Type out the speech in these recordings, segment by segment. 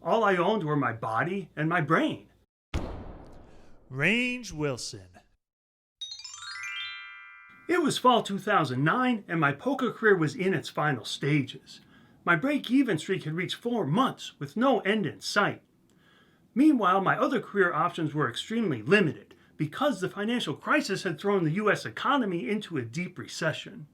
all I owned were my body and my brain. Range Wilson. It was fall 2009 and my poker career was in its final stages. My break-even streak had reached 4 months with no end in sight. Meanwhile, my other career options were extremely limited because the financial crisis had thrown the US economy into a deep recession.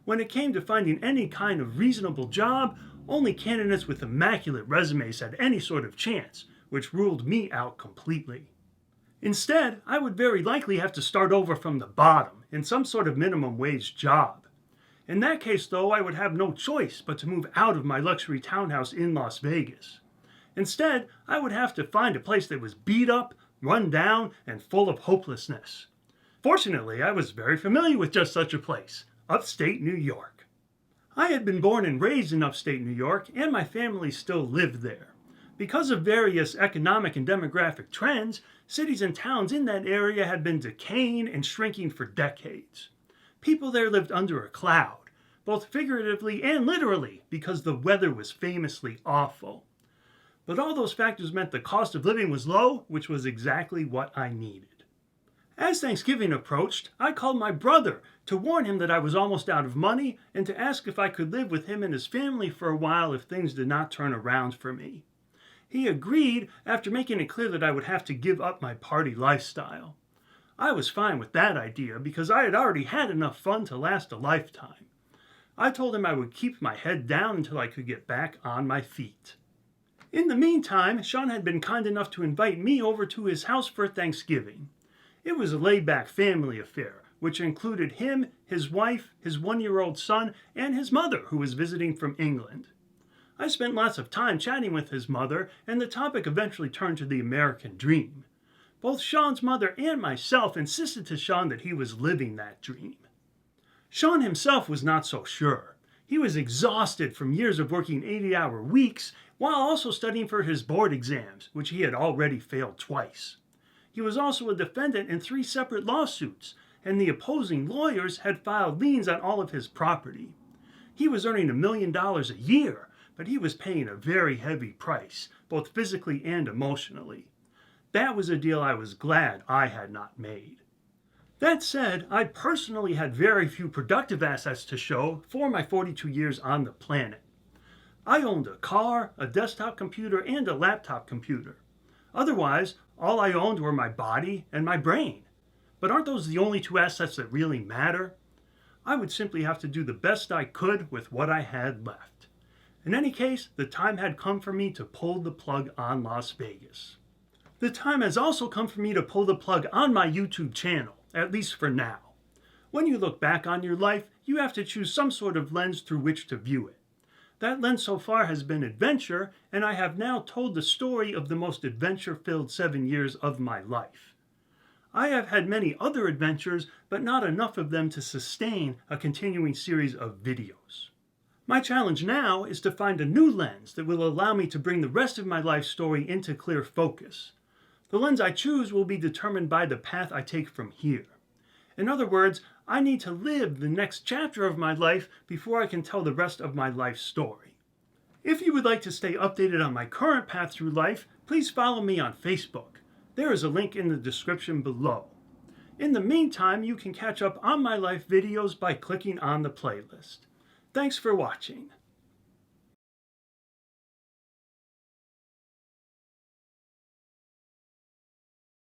When it came to finding any kind of reasonable job, only candidates with immaculate resumes had any sort of chance, which ruled me out completely. Instead, I would very likely have to start over from the bottom in some sort of minimum wage job. In that case, though, I would have no choice but to move out of my luxury townhouse in Las Vegas. Instead, I would have to find a place that was beat up, run down, and full of hopelessness. Fortunately, I was very familiar with just such a place, upstate New York. I had been born and raised in upstate New York, and my family still lived there. Because of various economic and demographic trends, cities and towns in that area had been decaying and shrinking for decades. People there lived under a cloud, both figuratively and literally, because the weather was famously awful. But all those factors meant the cost of living was low, which was exactly what I needed. As Thanksgiving approached, I called my brother to warn him that I was almost out of money and to ask if I could live with him and his family for a while if things did not turn around for me. He agreed after making it clear that I would have to give up my party lifestyle. I was fine with that idea because I had already had enough fun to last a lifetime. I told him I would keep my head down until I could get back on my feet. In the meantime, Sean had been kind enough to invite me over to his house for Thanksgiving. It was a laid-back family affair, which included him, his wife, his 1-year-old son, and his mother, who was visiting from England. I spent lots of time chatting with his mother, and the topic eventually turned to the American dream. Both Sean's mother and myself insisted to Sean that he was living that dream. Sean himself was not so sure. He was exhausted from years of working 80-hour weeks while also studying for his board exams, which he had already failed twice. He was also a defendant in 3 separate lawsuits, and the opposing lawyers had filed liens on all of his property. He was earning $1 million a year, but he was paying a very heavy price, both physically and emotionally. That was a deal I was glad I had not made. That said, I personally had very few productive assets to show for my 42 years on the planet. I owned a car, a desktop computer, and a laptop computer. Otherwise, all I owned were my body and my brain. But aren't those the only 2 assets that really matter? I would simply have to do the best I could with what I had left. In any case, the time had come for me to pull the plug on Las Vegas. The time has also come for me to pull the plug on my YouTube channel, at least for now. When you look back on your life, you have to choose some sort of lens through which to view it. That lens so far has been adventure, and I have now told the story of the most adventure-filled 7 years of my life. I have had many other adventures, but not enough of them to sustain a continuing series of videos. My challenge now is to find a new lens that will allow me to bring the rest of my life story into clear focus. The lens I choose will be determined by the path I take from here. In other words, I need to live the next chapter of my life before I can tell the rest of my life story. If you would like to stay updated on my current path through life, please follow me on Facebook. There is a link in the description below. In the meantime, you can catch up on my life videos by clicking on the playlist. Thanks for watching.